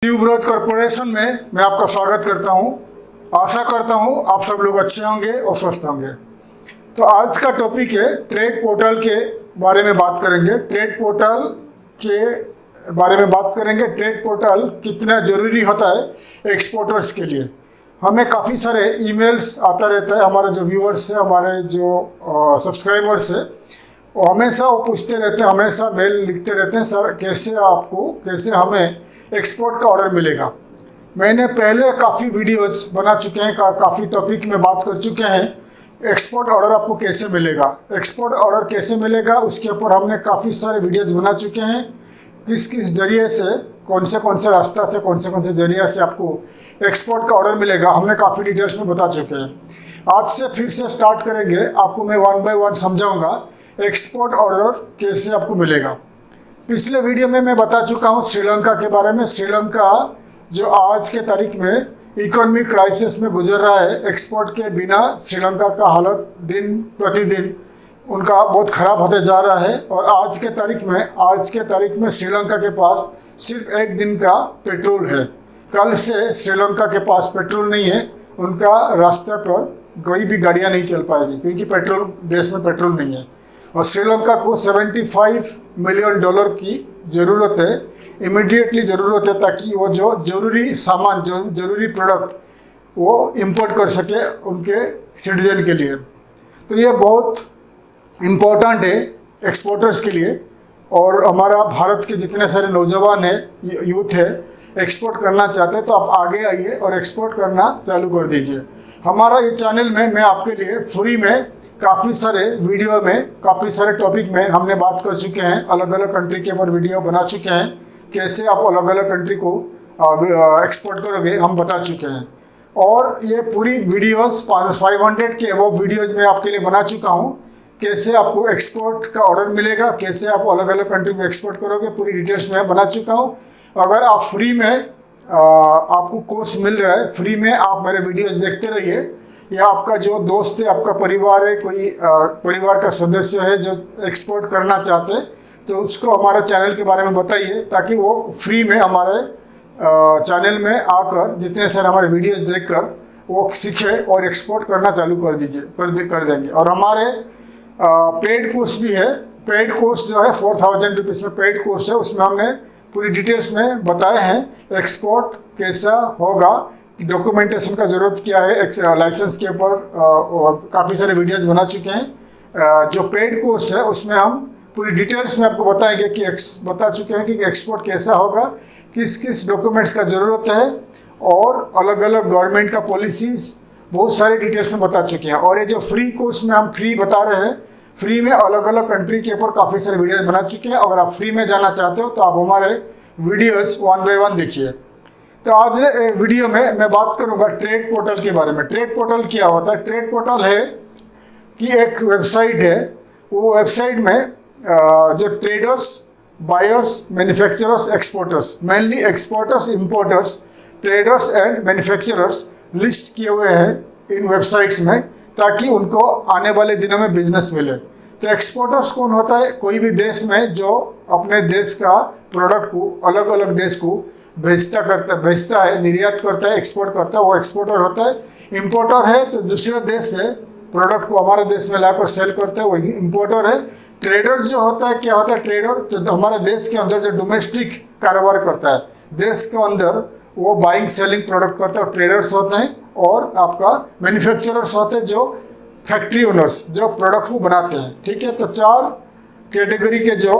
Tuberose corporation में मैं आपका स्वागत करता हूं। आशा करता हूं आप सब लोग अच्छे होंगे और स्वस्थ होंगे। तो आज का टॉपिक है ट्रेड पोर्टल के बारे में बात करेंगे। ट्रेड पोर्टल के बारे में बात करेंगे। ट्रेड पोर्टल कितना ज़रूरी होता है एक्सपोर्टर्स के लिए। हमें काफ़ी सारे ईमेल्स आता रहता है। हमारे जो व्यूअर्स हैं, हमारे जो सब्सक्राइबर्स हैं, वो हमेशा वो पूछते रहते हैं, हमेशा मेल लिखते रहते हैं, सर कैसे हमें एक्सपोर्ट का ऑर्डर मिलेगा। मैंने पहले काफ़ी वीडियोस बना चुके हैं, काफ़ी टॉपिक में बात कर चुके हैं। एक्सपोर्ट ऑर्डर आपको कैसे मिलेगा, एक्सपोर्ट ऑर्डर कैसे मिलेगा, उसके ऊपर हमने काफ़ी सारे वीडियोस बना चुके हैं। किस जरिए से, कौन से रास्ता से, कौन से जरिए से आपको एक्सपोर्ट का ऑर्डर मिलेगा, हमने काफ़ी डिटेल्स में बता चुके हैं। आज से फिर से स्टार्ट करेंगे। आपको मैं 1 बाय 1 समझाऊँगा एक्सपोर्ट ऑर्डर कैसे आपको मिलेगा। पिछले वीडियो में मैं बता चुका हूँ श्रीलंका के बारे में। श्रीलंका जो आज के तारीख में इकोनॉमिक क्राइसिस में गुजर रहा है, एक्सपोर्ट के बिना श्रीलंका का हालत दिन प्रतिदिन उनका बहुत ख़राब होते जा रहा है। और आज के तारीख में श्रीलंका के पास सिर्फ एक दिन का पेट्रोल है। कल से श्रीलंका के पास पेट्रोल नहीं है। उनका रास्ते पर कोई भी गाड़ियाँ नहीं चल पाएगी क्योंकि देश में पेट्रोल नहीं है। और श्रीलंका को $75 मिलियन की ज़रूरत है, इमीडिएटली ज़रूरत है, ताकि वो जो ज़रूरी सामान, जो ज़रूरी प्रोडक्ट वो इंपोर्ट कर सके उनके सिटीजन के लिए। तो ये बहुत इम्पोर्टेंट है एक्सपोर्टर्स के लिए। और हमारा भारत के जितने सारे नौजवान हैं, यूथ है, एक्सपोर्ट करना चाहते हैं, तो आप आगे आइए और एक्सपोर्ट करना चालू कर दीजिए। हमारा ये चैनल में मैं आपके लिए फ्री में काफ़ी सारे वीडियो में, काफ़ी सारे टॉपिक में हमने बात कर चुके हैं। अलग अलग कंट्री के ऊपर वीडियो बना चुके हैं। कैसे आप अलग अलग कंट्री को एक्सपोर्ट करोगे हम बता चुके हैं। और ये पूरी वीडियोस 500 के अबव वीडियोज़ में आपके लिए बना चुका हूँ। कैसे आपको एक्सपोर्ट का ऑर्डर मिलेगा, कैसे आप अलग अलग कंट्री को एक्सपोर्ट करोगे, पूरी डिटेल्स में बना चुका हूँ। अगर आप फ्री में आपको कोर्स मिल रहा है, फ्री में आप मेरे वीडियोज़ देखते रहिए। या आपका जो दोस्त है, आपका परिवार है, कोई परिवार का सदस्य है जो एक्सपोर्ट करना चाहते हैं, तो उसको हमारे चैनल के बारे में बताइए, ताकि वो फ्री में हमारे चैनल में आकर जितने सारे हमारे वीडियोस देखकर वो सीखे और एक्सपोर्ट करना चालू कर देंगे। और हमारे पेड कोर्स भी है। पेड कोर्स जो है 4000 रुपीज़ में पेड कोर्स है। उसमें हमने पूरी डिटेल्स में बताए हैं एक्सपोर्ट कैसा होगा, डॉक्यूमेंटेशन का ज़रूरत क्या है, लाइसेंस के ऊपर काफ़ी सारे वीडियोज़ बना चुके हैं। जो पेड कोर्स है उसमें हम पूरी डिटेल्स में आपको बताएंगे कि बता चुके हैं कि एक्सपोर्ट कैसा होगा, किस किस डॉक्यूमेंट्स का ज़रूरत है, और अलग अलग गवर्नमेंट का पॉलिसीज़ बहुत सारे डिटेल्स में बता चुके हैं। और ये जो फ्री कोर्स में हम फ्री बता रहे हैं, फ्री में अलग अलग कंट्री के ऊपर काफ़ी सारे वीडियोज़ बना चुके हैं। अगर आप फ्री में जाना चाहते हो तो आप हमारे वीडियोज़ 1 बाय 1 देखिए। तो आज वीडियो में मैं बात करूंगा ट्रेड पोर्टल के बारे में। ट्रेड पोर्टल क्या होता है? ट्रेड पोर्टल है कि एक वेबसाइट है। वो वेबसाइट में जो traders, buyers, manufacturers, exporters, mainly exporters, importers, traders and manufacturers list किए हुए हैं इन वेबसाइट्स में, ताकि उनको आने वाले दिनों में बिजनेस मिले। तो एक्सपोर्टर्स कौन होता है? कोई भी देश में जो अपने देश का प्रोडक्ट को अलग अलग देश को भेजता है, निर्यात करता है, एक्सपोर्ट करता है, वो एक्सपोर्टर होता है। इंपोर्टर है तो दूसरे देश से प्रोडक्ट को हमारे देश में लाकर सेल करता है, वो इंपोर्टर है। ट्रेडर जो होता है, क्या होता है ट्रेडर? जो हमारे देश के अंदर जो डोमेस्टिक कारोबार करता है, देश के अंदर वो बाइंग सेलिंग प्रोडक्ट करता है, ट्रेडर्स होते हैं। और आपका मैन्युफैक्चरर्स होते हैं, जो फैक्ट्री ओनर्स, जो प्रोडक्ट को बनाते हैं। ठीक है, तो चार कैटेगरी का जो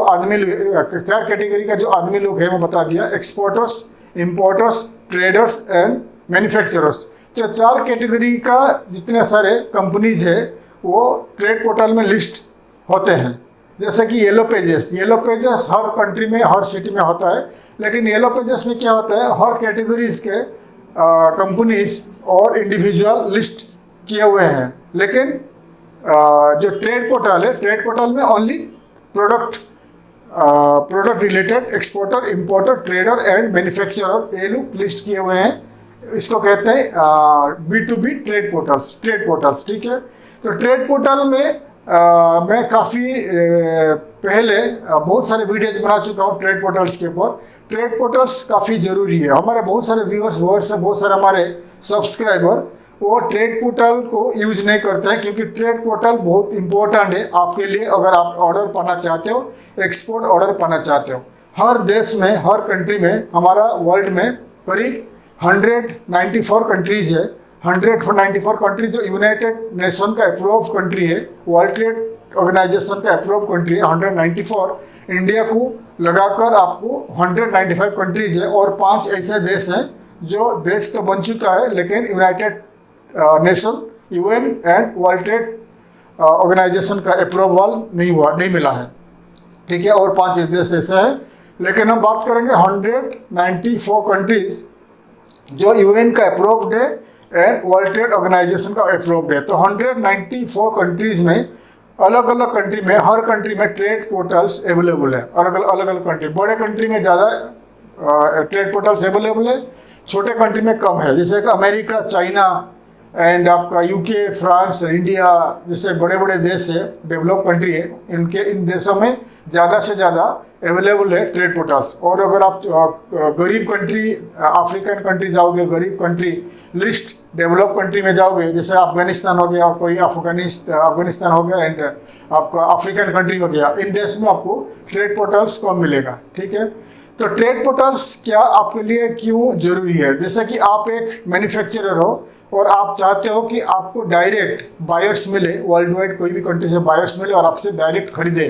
आदमी लोग हैं वो बता दिया: exporters, importers, traders and manufacturers. तो 4 कैटेगरी का जितने सारे कंपनीज है वो ट्रेड पोर्टल में लिस्ट होते हैं। जैसे कि येलो पेजेस हर कंट्री में, हर सिटी में होता है। लेकिन येलो पेजेस में क्या होता है, हर कैटेगरीज के कंपनीज और इंडिविजुअल लिस्ट किए हुए हैं। लेकिन जो ट्रेड पोर्टल है, ट्रेड पोर्टल में only product related exporter, importer, trader and manufacturer ये लोग लिस्ट किए हुए हैं। इसको कहते हैं B2B ट्रेड पोर्टल्स। ठीक है, तो ट्रेड पोर्टल में मैं काफ़ी पहले बहुत सारे वीडियोज बना चुका हूँ ट्रेड पोर्टल्स के ऊपर। ट्रेड पोर्टल्स काफ़ी ज़रूरी है। हमारे बहुत सारे व्यूअर्स हैं, बहुत सारे हमारे सब्सक्राइबर वो ट्रेड पोर्टल को यूज नहीं करते हैं, क्योंकि ट्रेड पोर्टल बहुत इंपॉर्टेंट है आपके लिए अगर आप ऑर्डर पाना चाहते हो, एक्सपोर्ट ऑर्डर पाना चाहते हो। हर देश में, हर कंट्री में, हमारा वर्ल्ड में करीब 194 कंट्रीज़ है। 194 कंट्री जो यूनाइटेड नेशन का अप्रूव कंट्री है, वर्ल्ड ट्रेड ऑर्गेनाइजेशन का अप्रूव कंट्री है 194। इंडिया को लगाकर आपको 195 कंट्रीज़ है और 5 ऐसे देश हैं जो देश तो बन चुका है लेकिन United Nation, UN and World Trade Organization का अप्रूवल नहीं मिला है, ठीक है। और 5 देश ऐसे हैं, लेकिन हम बात करेंगे 194 कंट्रीज़ जो यूएन का अप्रूव्ड है एंड वर्ल्ड ट्रेड ऑर्गेनाइजेशन का अप्रूव्ड है। तो 194 कंट्रीज़ में अलग अलग कंट्री में, हर कंट्री में ट्रेड पोर्टल्स अवेलेबल है। अलग अलग कंट्री, बड़े कंट्री में ज़्यादा ट्रेड पोर्टल्स अवेलेबल है, छोटे कंट्री में कम है। जैसे कि अमेरिका, चाइना एंड आपका यूके, फ्रांस, इंडिया जैसे बड़े बड़े देश है, डेवलप कंट्री है, इन देशों में ज़्यादा से ज़्यादा अवेलेबल है ट्रेड पोर्टल्स। और अगर आप गरीब कंट्री, अफ्रीकन कंट्री जाओगे, गरीब कंट्री लिस्ट डेवलप कंट्री में जाओगे, जैसे अफगानिस्तान हो गया, कोई अफगानिस्तान हो गया एंड आपका अफ्रीकन कंट्री हो गया, इन देश में आपको ट्रेड पोर्टल्स कम मिलेगा, ठीक है। तो ट्रेड पोर्टल्स क्या आपके लिए क्यों ज़रूरी है? जैसे कि आप एक मैन्युफैक्चरर हो और आप चाहते हो कि आपको डायरेक्ट बायर्स मिले, वर्ल्ड वाइड कोई भी कंट्री से बायर्स मिले और आपसे डायरेक्ट खरीदे,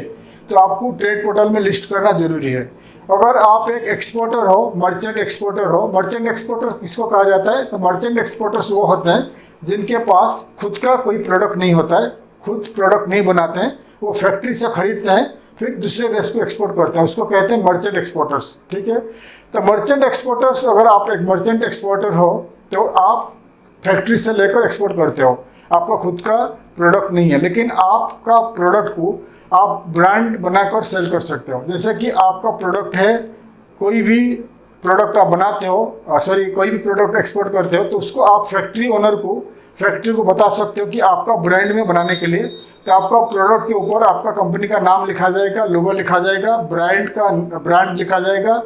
तो आपको ट्रेड पोर्टल में लिस्ट करना ज़रूरी है। अगर आप एक एक्सपोर्टर हो, मर्चेंट एक्सपोर्टर हो, मर्चेंट एक्सपोर्टर किसको कहा जाता है? तो मर्चेंट एक्सपोर्टर्स वो होते हैं जिनके पास खुद का कोई प्रोडक्ट नहीं होता है, खुद प्रोडक्ट नहीं बनाते हैं, वो फैक्ट्री से खरीदते हैं फिर दूसरे देश को एक्सपोर्ट करते हैं, उसको कहते हैं मर्चेंट एक्सपोर्टर्स, ठीक है। तो मर्चेंट एक्सपोर्टर्स, अगर आप एक मर्चेंट एक्सपोर्टर हो तो आप फैक्ट्री से लेकर एक्सपोर्ट करते हो, आपका खुद का प्रोडक्ट नहीं है, लेकिन आपका प्रोडक्ट को आप ब्रांड बनाकर सेल कर सकते हो। जैसे कि आपका प्रोडक्ट है, कोई भी प्रोडक्ट आप बनाते हो, कोई भी प्रोडक्ट एक्सपोर्ट करते हो, तो उसको आप फैक्ट्री ओनर को, फैक्ट्री को बता सकते हो कि आपका ब्रांड में बनाने के लिए, तो आपका प्रोडक्ट के ऊपर आपका कंपनी का नाम लिखा जाएगा, लोगो लिखा जाएगा, ब्रांड लिखा जाएगा,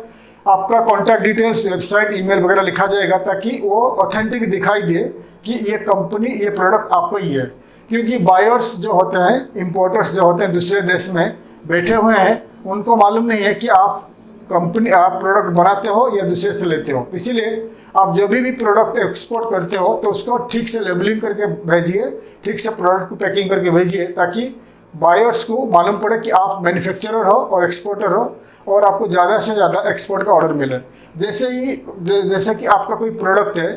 आपका कॉन्टैक्ट डिटेल्स, वेबसाइट, ईमेल वगैरह लिखा जाएगा, ताकि वो ऑथेंटिक दिखाई दे कि ये कंपनी, ये प्रोडक्ट आपका ही है। क्योंकि बायर्स जो होते हैं, इंपोर्टर्स जो होते हैं दूसरे देश में बैठे हुए हैं, उनको मालूम नहीं है कि आप प्रोडक्ट बनाते हो या दूसरे से लेते हो। इसीलिए आप जब भी प्रोडक्ट एक्सपोर्ट करते हो तो उसको ठीक से लेबलिंग करके भेजिए, ठीक से प्रोडक्ट को पैकिंग करके भेजिए, ताकि बायर्स को मालूम पड़े कि आप मैन्युफैक्चरर हो और एक्सपोर्टर हो और आपको ज़्यादा से ज़्यादा एक्सपोर्ट का ऑर्डर मिले। जैसे कि आपका कोई प्रोडक्ट है,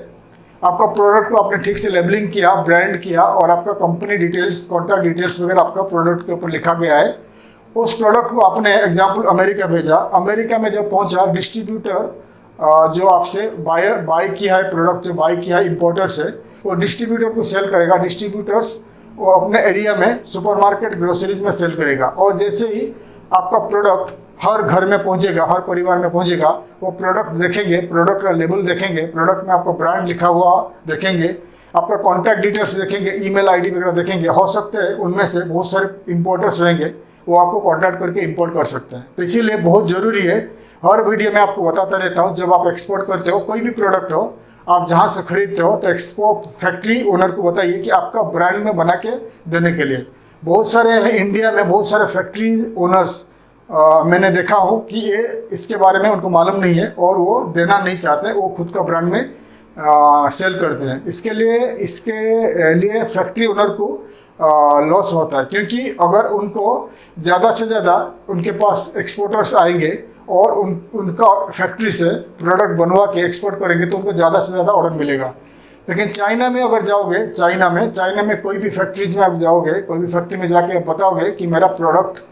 आपका प्रोडक्ट को आपने ठीक से लेबलिंग किया, ब्रांड किया और आपका कंपनी डिटेल्स, कॉन्टैक्ट डिटेल्स वगैरह आपका प्रोडक्ट के ऊपर लिखा गया है। उस प्रोडक्ट को आपने एग्जांपल अमेरिका भेजा, अमेरिका में जब पहुंचा, डिस्ट्रीब्यूटर जो आपसे बाय किया है, प्रोडक्ट जो बाय किया है इंपोर्टर्स है, वो डिस्ट्रीब्यूटर को सेल करेगा। डिस्ट्रीब्यूटर्स वो अपने एरिया में सुपरमार्केट, ग्रोसरीज में सेल करेगा। और जैसे ही आपका प्रोडक्ट हर घर में पहुंचेगा, हर परिवार में पहुंचेगा, वो प्रोडक्ट देखेंगे, प्रोडक्ट का लेबल देखेंगे, प्रोडक्ट में आपका ब्रांड लिखा हुआ देखेंगे, आपका कॉन्टैक्ट डिटेल्स देखेंगे, ईमेल आईडी वगैरह देखेंगे। हो सकते हैं उनमें से बहुत सारे इंपोर्टर्स रहेंगे, वो आपको कॉन्टैक्ट करके इंपोर्ट कर सकते हैं। तो इसीलिए बहुत ज़रूरी है, हर वीडियो में आपको बताता रहता हूँ, जब आप एक्सपोर्ट करते हो, कोई भी प्रोडक्ट हो, आप जहाँ से खरीदते हो, तो एक्सपोर्ट फैक्ट्री ओनर को बताइए कि आपका ब्रांड में बना के देने के लिए। बहुत सारे हैं इंडिया में, बहुत सारे फैक्ट्री ओनर्स मैंने देखा हूँ कि ये इसके बारे में उनको मालूम नहीं है और वो देना नहीं चाहते, वो खुद का ब्रांड में सेल करते हैं। इसके लिए फैक्ट्री ओनर को लॉस होता है, क्योंकि अगर उनको ज़्यादा से ज़्यादा उनके पास एक्सपोर्टर्स आएंगे और उनका फैक्ट्री से प्रोडक्ट बनवा के एक्सपोर्ट करेंगे तो उनको ज़्यादा से ज़्यादा ऑर्डर मिलेगा। लेकिन चाइना में अगर जाओगे, चाइना में कोई भी फैक्ट्रीज में आप जाओगे, कोई भी फैक्ट्री में जाके बताओगे कि मेरा प्रोडक्ट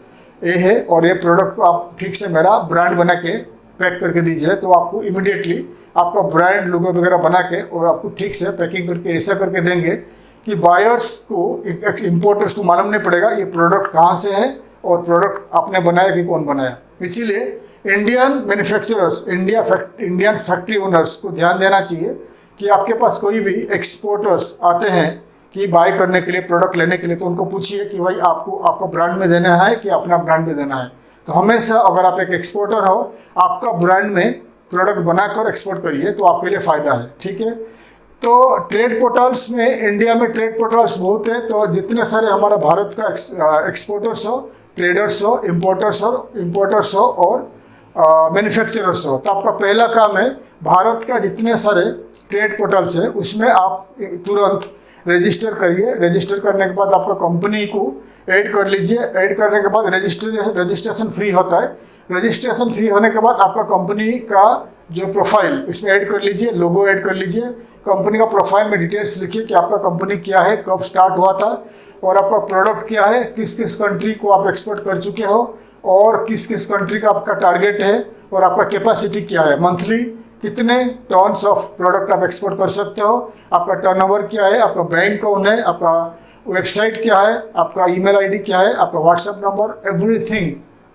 ये है और ये प्रोडक्ट को आप ठीक से मेरा ब्रांड बना के पैक करके दीजिए, तो आपको इमीडिएटली आपका ब्रांड लोगो वगैरह बना के और आपको ठीक से पैकिंग करके ऐसा करके देंगे कि बायर्स को, इंपोर्टर्स को मालूम नहीं पड़ेगा ये प्रोडक्ट कहाँ से है और प्रोडक्ट आपने बनाया कि कौन बनाया। इसीलिए Indian manufacturers, Indian factory owners को ध्यान देना चाहिए कि आपके पास कोई भी एक्सपोर्टर्स आते हैं कि बाय करने के लिए, प्रोडक्ट लेने के लिए, तो उनको पूछिए कि भाई आपको ब्रांड में देना है कि अपना ब्रांड में देना है। तो हमेशा अगर आप एक एक्सपोर्टर हो, आपका ब्रांड में प्रोडक्ट बनाकर एक्सपोर्ट करिए, तो आपके लिए फ़ायदा है। ठीक है। तो ट्रेड पोर्टल्स में, इंडिया में ट्रेड पोर्टल्स बहुत है। तो जितने सारे हमारा भारत का एक्सपोर्टर्स हो, ट्रेडर्स हो, इम्पोर्टर्स हो और मैन्युफैक्चरर्स हो, तो आपका पहला काम है भारत का जितने सारे ट्रेड पोर्टल्स है उसमें आप तुरंत रजिस्टर करिए। रजिस्टर करने के बाद आपका कंपनी को ऐड कर लीजिए। ऐड करने के बाद रजिस्ट्रेशन फ्री होता है। रजिस्ट्रेशन फ्री होने के बाद आपका कंपनी का जो प्रोफाइल उसमें ऐड कर लीजिए, लोगो ऐड कर लीजिए। कंपनी का प्रोफाइल में डिटेल्स लिखिए कि आपका कंपनी क्या है, कब स्टार्ट हुआ था और आपका प्रोडक्ट क्या है, किस किस कंट्री को आप एक्सपोर्ट कर चुके हो और किस किस कंट्री का आपका टारगेट है और आपका कैपेसिटी क्या है, मंथली कितने टन्स ऑफ प्रोडक्ट आप एक्सपोर्ट कर सकते हो, आपका टर्नओवर क्या है, आपका बैंक कौन है, आपका वेबसाइट क्या है, आपका ईमेल आईडी क्या है, आपका व्हाट्सएप नंबर, एवरीथिंग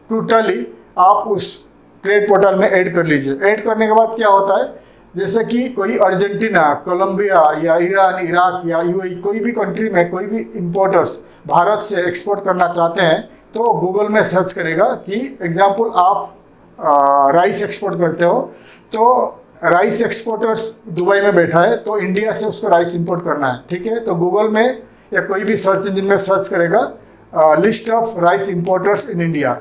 टोटली आप उस ट्रेड पोर्टल में ऐड कर लीजिए। ऐड करने के बाद क्या होता है, जैसे कि कोई अर्जेंटीना, कोलंबिया या ईरान, इराक या यूएई, कोई भी कंट्री में कोई भी इंपोर्टर्स भारत से एक्सपोर्ट करना चाहते हैं तो गूगल में सर्च करेगा कि एग्जांपल आप राइस एक्सपोर्ट करते हो, तो राइस एक्सपोर्टर्स दुबई में बैठा है तो इंडिया से उसको राइस इंपोर्ट करना है। ठीक है। तो गूगल में या कोई भी सर्च इंजन में सर्च करेगा list of rice importers in India.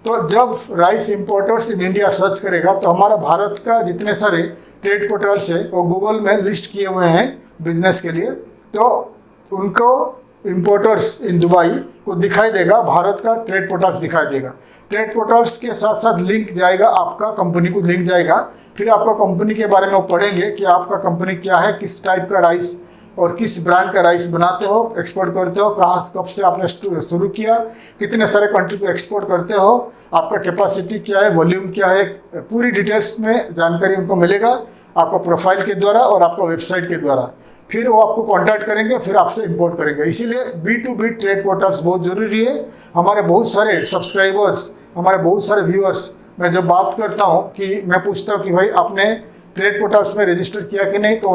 तो जब rice importers in India search करेगा तो हमारा भारत का जितने सारे ट्रेड पोर्टल्स है वो गूगल में लिस्ट किए हुए हैं बिजनेस के लिए, तो उनको इंपोर्टर्स इन दुबई को दिखाई देगा, भारत का ट्रेड पोर्टल्स दिखाई देगा। ट्रेड पोर्टल्स के साथ साथ लिंक जाएगा, आपका कंपनी को लिंक जाएगा। फिर आपका कंपनी के बारे में वो पढ़ेंगे कि आपका कंपनी क्या है, किस टाइप का राइस और किस ब्रांड का राइस बनाते हो, एक्सपोर्ट करते हो, कहाँ कब से आपने शुरू किया, कितने सारे कंट्री को एक्सपोर्ट करते हो, आपका कैपेसिटी क्या है, वॉल्यूम क्या है, पूरी डिटेल्स में जानकारी उनको मिलेगा आपका प्रोफाइल के द्वारा और आपका वेबसाइट के द्वारा। फिर वो आपको कांटेक्ट करेंगे, फिर आपसे इंपोर्ट करेंगे। इसीलिए B2B ट्रेड पोर्टल्स बहुत ज़रूरी है। हमारे बहुत सारे सब्सक्राइबर्स, हमारे बहुत सारे व्यूअर्स, मैं जब बात करता हूँ कि मैं पूछता हूँ कि भाई आपने ट्रेड पोर्टल्स में रजिस्टर किया कि नहीं, तो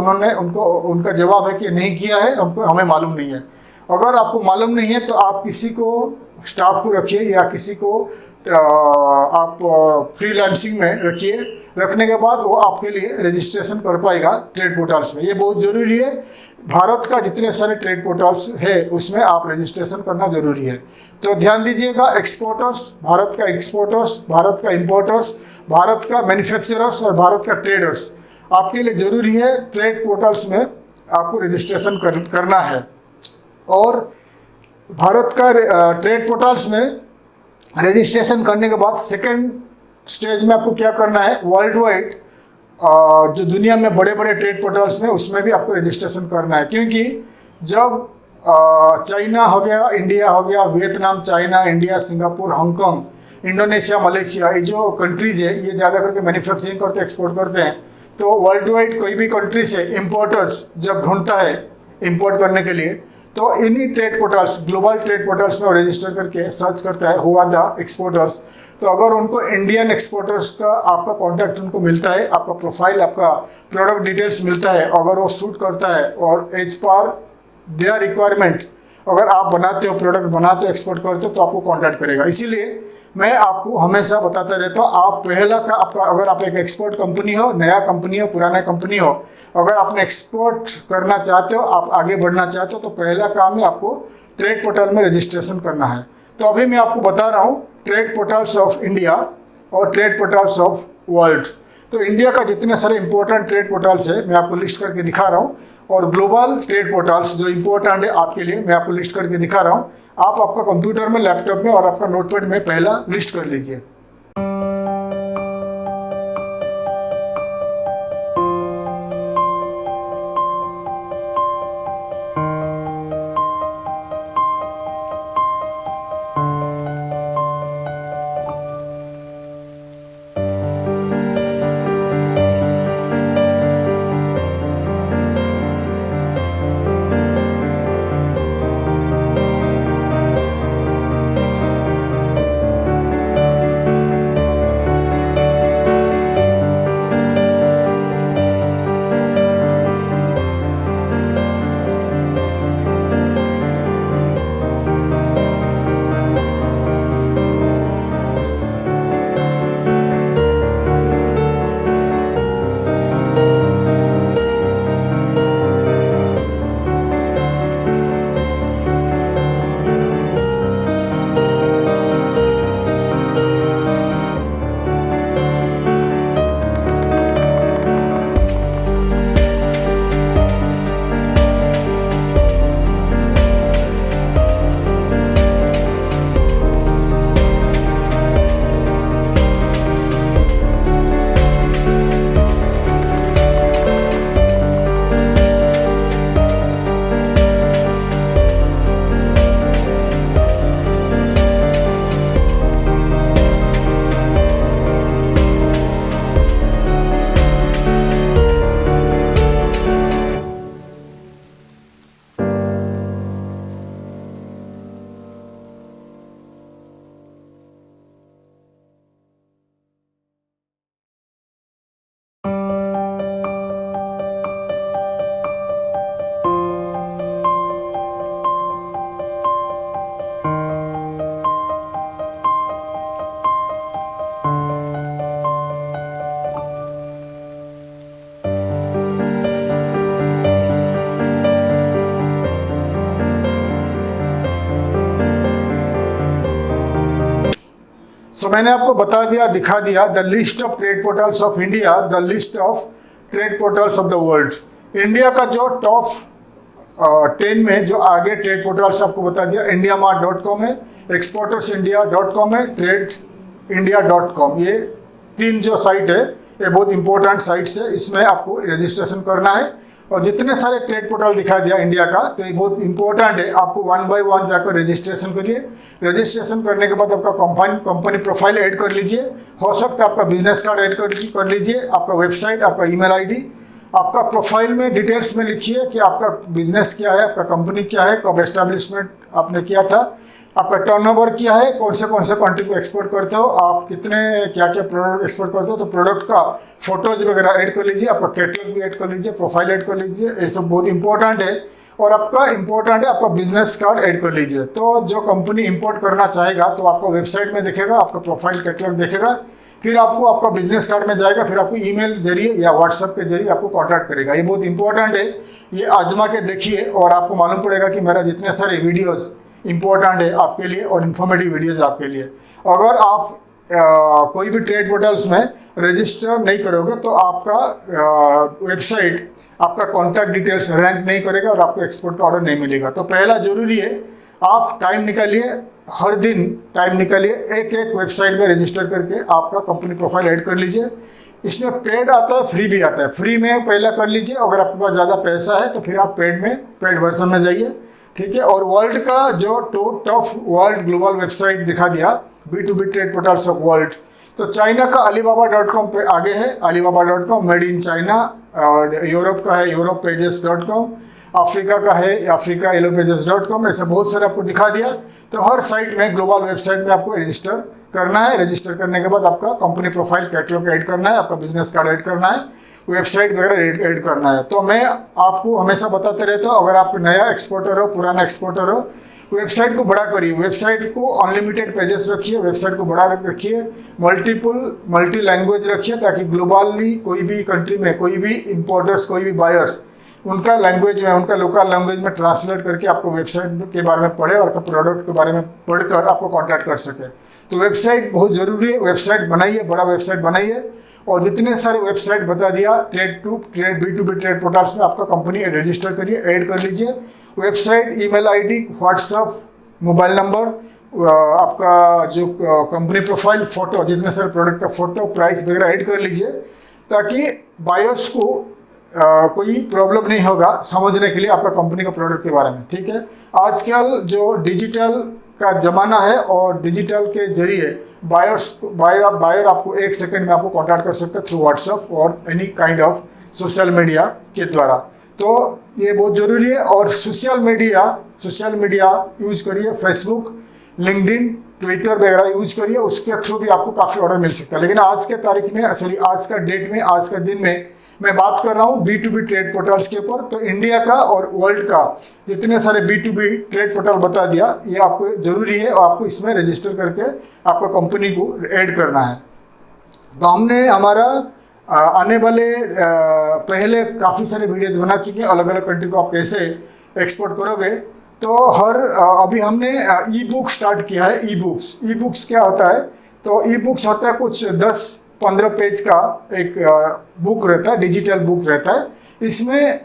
उनका जवाब है कि नहीं किया है, हमें मालूम नहीं है। अगर आपको मालूम नहीं है तो आप किसी को, स्टाफ को रखिए या किसी को आप फ्रीलांसिंग में रखिए। रखने के बाद वो आपके लिए रजिस्ट्रेशन कर पाएगा ट्रेड पोर्टल्स में। ये बहुत ज़रूरी है। भारत का जितने सारे ट्रेड पोर्टल्स है उसमें आप रजिस्ट्रेशन करना ज़रूरी है। तो ध्यान दीजिएगा, एक्सपोर्टर्स, भारत का एक्सपोर्टर्स, भारत का इंपोर्टर्स, भारत का मैन्युफैक्चरर्स और भारत का ट्रेडर्स, आपके लिए ज़रूरी है ट्रेड पोर्टल्स में आपको रजिस्ट्रेशन करना है। और भारत का ट्रेड पोर्टल्स में रजिस्ट्रेशन करने के बाद सेकंड स्टेज में आपको क्या करना है, वर्ल्ड वाइड जो दुनिया में बड़े बड़े ट्रेड पोर्टल्स में उसमें भी आपको रजिस्ट्रेशन करना है। क्योंकि जब चाइना हो गया, इंडिया हो गया, Vietnam, China, India, Singapore, Hong Kong, Indonesia, Malaysia, ये जो कंट्रीज़ है ये ज़्यादा करके मैन्युफैक्चरिंग करते, एक्सपोर्ट करते हैं। तो वर्ल्ड वाइड कोई भी कंट्री से इम्पोर्टर्स जब ढूंढता है इंपोर्ट करने के लिए, तो इन्हीं trade portals, global trade portals में रजिस्टर करके सर्च करता है हु आर द एक्सपोर्टर्स। तो अगर उनको इंडियन एक्सपोर्टर्स का आपका कांटेक्ट उनको मिलता है, आपका प्रोफाइल, आपका प्रोडक्ट डिटेल्स मिलता है, अगर वो सूट करता है और एज पर देयर रिक्वायरमेंट अगर आप बनाते हो, प्रोडक्ट बनाते हो, एक्सपोर्ट करते हो, तो आपको कांटेक्ट करेगा। इसीलिए मैं आपको हमेशा बताता रहता हूँ, आप पहला का आपका, अगर आप एक एक्सपोर्ट कंपनी हो, नया कंपनी हो, पुराना कंपनी हो, अगर आपने एक्सपोर्ट करना चाहते हो, आप आगे बढ़ना चाहते हो, तो पहला काम है आपको ट्रेड पोर्टल में रजिस्ट्रेशन करना है। तो अभी मैं आपको बता रहा हूँ ट्रेड पोर्टल्स ऑफ इंडिया और ट्रेड पोर्टल्स ऑफ वर्ल्ड। तो इंडिया का जितने सारे इंपॉर्टेंट ट्रेड पोर्टल्स है मैं आपको लिस्ट करके दिखा रहा हूँ, और ग्लोबल ट्रेड पोर्टल्स जो इंपॉर्टेंट है आपके लिए मैं आपको लिस्ट करके दिखा रहा हूँ। आप आपका कंप्यूटर में, लैपटॉप में और आपका नोटपैड में पहला लिस्ट कर लीजिए। सो मैंने आपको बता दिया, दिखा दिया the list of trade portals of India, the list of trade portals of the world. India का जो टॉप 10 में जो आगे ट्रेड पोर्टल्स आपको बता दिया, indiamart.com है, exportersindia.com है, tradeindia.com, ये 3 जो साइट है ये बहुत इंपॉर्टेंट साइट्स है। इसमें आपको रजिस्ट्रेशन करना है और जितने सारे ट्रेड पोर्टल दिखा दिया इंडिया का, तो ये बहुत इंपॉर्टेंट है। आपको 1 बाय 1 जाकर रजिस्ट्रेशन करिए। रजिस्ट्रेशन करने के बाद आपका कंपनी प्रोफाइल ऐड कर लीजिए। हो सकता है आपका बिजनेस कार्ड ऐड कर लीजिए, आपका वेबसाइट, आपका ईमेल आईडी, आपका प्रोफाइल में डिटेल्स में लिखिए कि आपका बिजनेस क्या है, आपका कंपनी क्या है, कब एस्टैब्लिशमेंट आपने किया था, आपका टर्नओवर क्या है, कौन से कंट्री को एक्सपोर्ट करते हो, आप कितने क्या क्या प्रोडक्ट एक्सपोर्ट करते हो, तो प्रोडक्ट का फोटोज वगैरह ऐड कर लीजिए, आपका कैटलॉग भी ऐड कर लीजिए, प्रोफाइल ऐड कर लीजिए। ये सब बहुत इंपॉर्टेंट है। और आपका इंपॉर्टेंट है, आपका बिजनेस कार्ड ऐड कर लीजिए। तो जो कंपनी इंपोर्ट करना चाहेगा तो आपको वेबसाइट में दिखेगा, आपका प्रोफाइल कैटलॉग देखेगा, फिर आपको आपका बिजनेस कार्ड में जाएगा, फिर आपको ईमेल जरिए या व्हाट्सएप के जरिए आपको कांटेक्ट करेगा। ये बहुत इंपॉर्टेंट है, ये आजमा के देखिए और आपको मालूम पड़ेगा कि मेरा जितने सारे वीडियोस इंपॉर्टेंट है आपके लिए और इन्फॉर्मेटिव वीडियोस आपके लिए। अगर आप कोई भी ट्रेड पोर्टल्स में रजिस्टर नहीं करोगे तो आपका वेबसाइट, आपका कॉन्टैक्ट डिटेल्स रैंक नहीं करेगा और आपको एक्सपोर्ट का ऑर्डर नहीं मिलेगा। तो पहला जरूरी है, आप टाइम निकालिए, हर दिन टाइम निकालिए, एक वेबसाइट में रजिस्टर करके आपका कंपनी प्रोफाइल ऐड कर लीजिए। इसमें पेड आता है, फ्री भी आता है। फ्री में पहला कर लीजिए, अगर आपके पास ज़्यादा पैसा है तो फिर आप पेड वर्जन में जाइए, ठीक है। और वर्ल्ड का जो टॉप वर्ल्ड ग्लोबल वेबसाइट दिखा दिया, B2B trade portals of world, तो चाइना का alibaba.com पे आगे है, alibaba.com मेड इन चाइना, और यूरोप का है europepages.com, अफ्रीका का है अफ्रीका yellowpages.com, ऐसा बहुत सारे आपको दिखा दिया। तो हर साइट में, ग्लोबल वेबसाइट में आपको रजिस्टर करना है। रजिस्टर करने के बाद आपका कंपनी प्रोफाइल कैटलॉग ऐड करना है, आपका बिजनेस कार्ड ऐड करना है, वेबसाइट वगैरह ऐड करना है। तो मैं आपको हमेशा बताते रहता हूँ, अगर आप नया एक्सपोर्टर हो, पुराना एक्सपोर्टर हो, वेबसाइट को बड़ा करिए, वेबसाइट को अनलिमिटेड पेजेस रखिए, वेबसाइट को बड़ा रखिए, मल्टी लैंग्वेज रखिए, ताकि ग्लोबली कोई भी कंट्री में कोई भी इंपोर्टर्स, कोई भी बायर्स उनका लैंग्वेज में, उनका लोकल लैंग्वेज में ट्रांसलेट करके आपको वेबसाइट के बारे में पढ़े और आपका प्रोडक्ट के बारे में पढ़कर आपको कांटेक्ट कर सके। तो वेबसाइट बहुत ज़रूरी है, वेबसाइट बनाइए, बड़ा वेबसाइट बनाइए। और जितने सारे वेबसाइट बता दिया B2B ट्रेड पोर्टल्स में, आपका कंपनी रजिस्टर करिए, ऐड कर लीजिए। Website, email ID, WhatsApp, mobile number, आपका जो कंपनी प्रोफाइल, फोटो, जितने सारे प्रोडक्ट का फोटो, प्राइस वगैरह ऐड कर लीजिए, ताकि बायर्स को कोई प्रॉब्लम नहीं होगा समझने के लिए आपका कंपनी का प्रोडक्ट के बारे में, ठीक है। आजकल जो डिजिटल का ज़माना है और डिजिटल के जरिए बायर आपको 1 सेकंड में आपको कांटेक्ट कर सकते हैं थ्रू व्हाट्सएप और any kind of social media के द्वारा। तो ये बहुत ज़रूरी है। और सोशल मीडिया यूज करिए, फेसबुक, लिंक्डइन, ट्विटर वगैरह यूज करिए, उसके थ्रू भी आपको काफ़ी ऑर्डर मिल सकता है। लेकिन आज के तारीख में, आज का डेट में, आज का दिन में मैं बात कर रहा हूँ B2B ट्रेड पोर्टल्स के ऊपर। तो इंडिया का और वर्ल्ड का जितने सारे B2B ट्रेड पोर्टल बता दिया, ये आपको ज़रूरी है और आपको इसमें रजिस्टर करके आपका कंपनी को ऐड करना है। तो हमने हमारा आने वाले पहले काफ़ी सारे वीडियोज बना चुके हैं, अलग अलग कंट्री को आप कैसे एक्सपोर्ट करोगे। तो अभी हमने ई बुक स्टार्ट किया है। ई बुक्स क्या होता है? तो ई बुक्स होता है कुछ 10-15 पेज का एक बुक रहता है, डिजिटल बुक रहता है। इसमें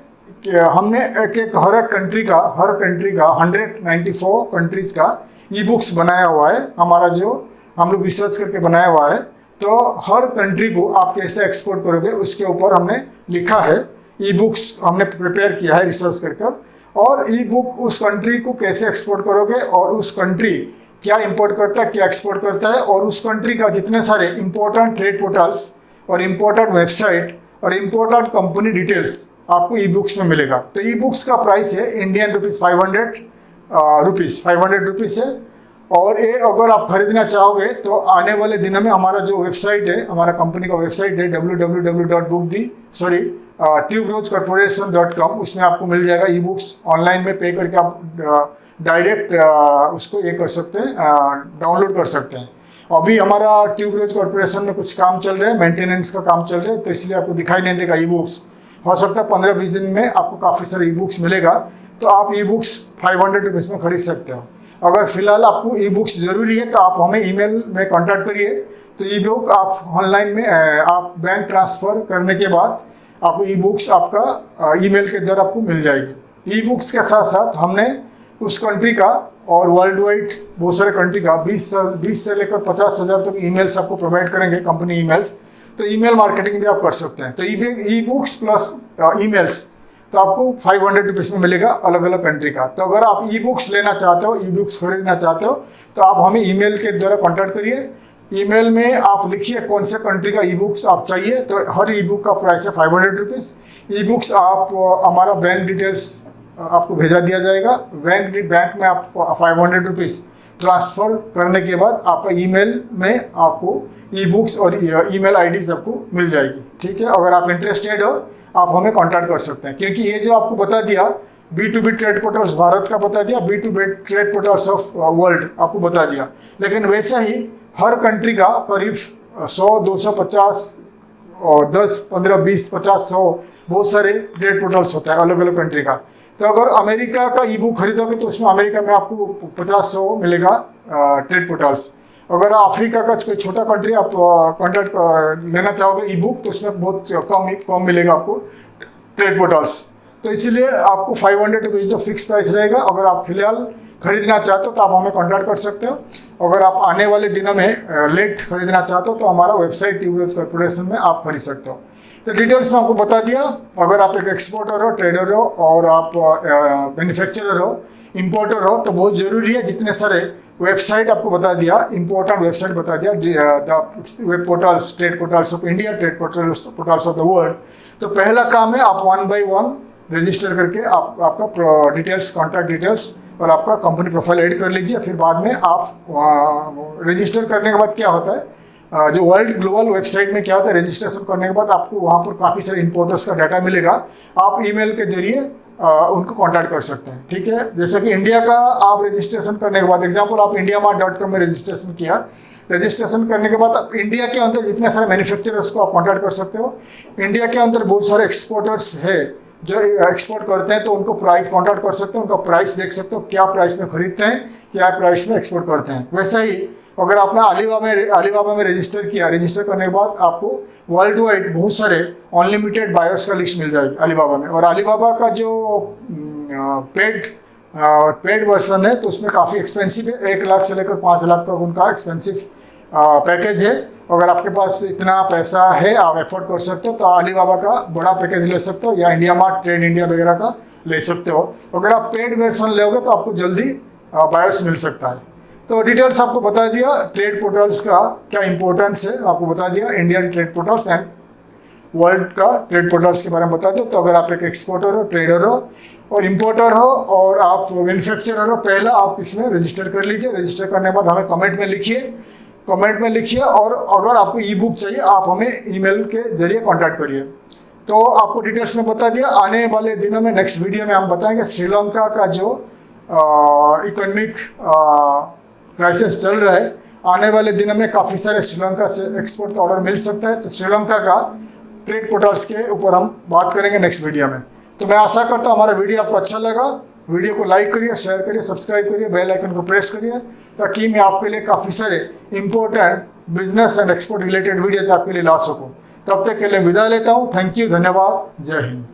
हमने हर कंट्री का 194 कंट्रीज़ का ई बुक्स बनाया हुआ है, हमारा जो हम लोग रिसर्च करके बनाया हुआ है। तो हर कंट्री को आप कैसे एक्सपोर्ट करोगे उसके ऊपर हमने लिखा है। ई बुक्स हमने प्रिपेयर किया है रिसर्च कर, और ई बुक उस कंट्री को कैसे एक्सपोर्ट करोगे और उस कंट्री क्या इंपोर्ट करता है, क्या एक्सपोर्ट करता है, और उस कंट्री का जितने सारे इंपॉर्टेंट ट्रेड पोर्टल्स और इंपॉर्टेंट वेबसाइट और इंपॉर्टेंट कंपनी डिटेल्स आपको ई बुक्स में मिलेगा। तो ई बुक्स का प्राइस है इंडियन रुपीज़ 500 रुपीज़ है। और ये अगर आप खरीदना चाहोगे तो आने वाले दिनों में हमारा जो वेबसाइट है, हमारा कंपनी का वेबसाइट है www.tuberosecorporation.com, उसमें आपको मिल जाएगा ई बुक्स। ऑनलाइन में पे करके आप डायरेक्ट उसको ये कर सकते हैं, डाउनलोड कर सकते हैं। अभी हमारा ट्यूबरोज कॉर्पोरेशन में कुछ काम चल रहा है, मेंटेनेंस का काम चल रहा है, तो इसलिए आपको दिखाई नहीं देगा ई बुक्स। हो सकता है 15-20 दिन में आपको काफ़ी सारे ई बुक्स मिलेगा, तो आप ई बुक्स 500 रुपीज़ में खरीद सकते हो। अगर फ़िलहाल आपको ई बुक्स ज़रूरी है तो आप हमें ईमेल में कांटेक्ट करिए। तो ई बुक आप ऑनलाइन में आप बैंक ट्रांसफ़र करने के बाद आपको ई बुक्स आपका ईमेल के द्वारा आपको मिल जाएगी। ई बुक्स के साथ साथ हमने उस कंट्री का और वर्ल्ड वाइड बहुत सारे कंट्री का 20 से लेकर 50,000 तक ईमेल्स आपको प्रोवाइड करेंगे, कंपनी ईमेल्स। तो ईमेल मार्केटिंग भी आप कर सकते हैं। तो ई बुक्स प्लस ईमेल्स तो आपको 500 रुपीज़ में मिलेगा अलग अलग कंट्री का। तो अगर आप ई बुक्स लेना चाहते हो, ई बुक्स खरीदना चाहते हो, तो आप हमें ईमेल के द्वारा कॉन्टैक्ट करिए। ईमेल में आप लिखिए कौन से कंट्री का ई बुक्स आप चाहिए। तो हर ई बुक का प्राइस है 500 रुपीज़। ई बुक्स आप हमारा बैंक डिटेल्स आपको भेजा दिया जाएगा। बैंक में आप 500 रुपीज़ ट्रांसफ़र करने के बाद आपका ईमेल में आपको ई बुक्स और ईमेल आईडीज़ आपको मिल जाएगी। ठीक है, अगर आप इंटरेस्टेड हो आप हमें कांटेक्ट कर सकते हैं। क्योंकि ये जो आपको बता दिया B2B ट्रेड पोर्टल्स भारत का बता दिया, B2B trade portals of world आपको बता दिया, लेकिन वैसा ही हर कंट्री का करीब 100, 250 और 10, 15, 20, 50, 100 बहुत सारे ट्रेड पोर्टल्स होता है अलग अलग कंट्री का। तो अगर अमेरिका का ई बुक खरीदोगे तो उसमें अमेरिका में आपको 50-100 मिलेगा ट्रेड पोर्टल्स। अगर अफ्रीका का कोई छोटा कंट्री आप कॉन्टैक्ट लेना चाहोगे ई बुक तो उसमें बहुत कम मिलेगा आपको ट्रेड पोर्टल्स। तो इसीलिए आपको 500 रुपीज़ तो फिक्स प्राइस रहेगा। अगर आप फिलहाल खरीदना चाहते हो तो आप हमें कॉन्टैक्ट कर सकते हो। अगर आप आने वाले दिनों में लेट खरीदना चाहते हो तो हमारा वेबसाइट ट्यूबवेल्स कॉर्पोरेशन में आप खरीद सकते हो। तो डिटेल्स में आपको बता दिया। अगर आप एक एक्सपोर्टर हो, ट्रेडर हो और आप मैन्युफैक्चरर हो, इंपोर्टर हो, तो बहुत ज़रूरी है जितने सारे वेबसाइट आपको बता दिया, इंपॉर्टेंट वेबसाइट बता दिया, the web portals, trade portals of India, trade portals of the world. तो पहला काम है आप 1 by 1 रजिस्टर करके आपका डिटेल्स, कॉन्टैक्ट डिटेल्स और आपका कंपनी प्रोफाइल ऐड कर लीजिए। फिर बाद में आप रजिस्टर करने के बाद क्या होता है, जो वर्ल्ड ग्लोबल वेबसाइट में क्या होता है, रजिस्ट्रेशन करने के बाद आपको वहाँ पर काफ़ी सारे इंपोर्टर्स का डाटा मिलेगा। आप ईमेल के जरिए उनको कांटेक्ट कर सकते हैं। ठीक है, जैसे कि इंडिया का आप रजिस्ट्रेशन करने के बाद, एग्जांपल आप indiamart.com में रजिस्ट्रेशन किया, रजिस्ट्रेशन करने के बाद आप इंडिया के अंदर जितने सारे मैन्युफैक्चरर्स को आप कांटेक्ट कर सकते हो। इंडिया के अंदर बहुत सारे एक्सपोर्टर्स है जो एक्सपोर्ट करते हैं, तो उनको प्राइस कांटेक्ट कर सकते हो, उनका प्राइस देख सकते हो, क्या प्राइस में खरीदते हैं, क्या प्राइस में एक्सपोर्ट करते हैं। वैसा ही अगर आपने अलीबाबा में रजिस्टर किया, रजिस्टर करने के बाद आपको वर्ल्ड वाइड बहुत सारे अनलिमिटेड बायर्स का लिस्ट मिल जाएगी अलीबाबा में। और अलीबाबा का जो पेड वर्जन है तो उसमें काफ़ी एक्सपेंसिव है, 1 लाख से लेकर 5 लाख तक उनका एक्सपेंसिव पैकेज है। अगर आपके पास इतना पैसा है, आप एफोर्ड कर सकते हो, तो अलीबाबा का बड़ा पैकेज ले सकते हो या इंडियामार्ट, ट्रेड इंडिया वगैरह का ले सकते हो। अगर आप पेड वर्जन लोगे तो आपको जल्दी बायर्स मिल सकता है। तो डिटेल्स आपको बता दिया, ट्रेड पोर्टल्स का क्या इंपॉर्टेंस है आपको बता दिया, Indian trade portals and world का ट्रेड पोर्टल्स के बारे में बता दिया। तो अगर आप एक एक्सपोर्टर हो, ट्रेडर हो और इंपोर्टर हो और आप मैन्युफैक्चरर हो, पहला आप इसमें रजिस्टर कर लीजिए। रजिस्टर करने के बाद हमें कमेंट में लिखिए और अगर आपको ई बुक चाहिए आप हमें ईमेल के जरिए कांटेक्ट करिए। तो आपको डिटेल्स में बता दिया। आने वाले दिनों में नेक्स्ट वीडियो में हम बताएंगे श्रीलंका का जो इकोनॉमिक क्राइसिस चल रहा है, आने वाले दिनों में काफ़ी सारे श्रीलंका से एक्सपोर्ट का ऑर्डर मिल सकता है। तो श्रीलंका का ट्रेड पोर्टल्स के ऊपर हम बात करेंगे नेक्स्ट वीडियो में। तो मैं आशा करता हूँ हमारा वीडियो आपको अच्छा लगा। वीडियो को लाइक करिए, शेयर करिए, सब्सक्राइब करिए, बेल आइकन को प्रेस करिए, ताकि मैं आपके लिए काफ़ी सारे important business and export related videos आपके लिए ला सकूँ। तब तक के लिए विदा लेता हूँ। थैंक यू, धन्यवाद, जय हिंद।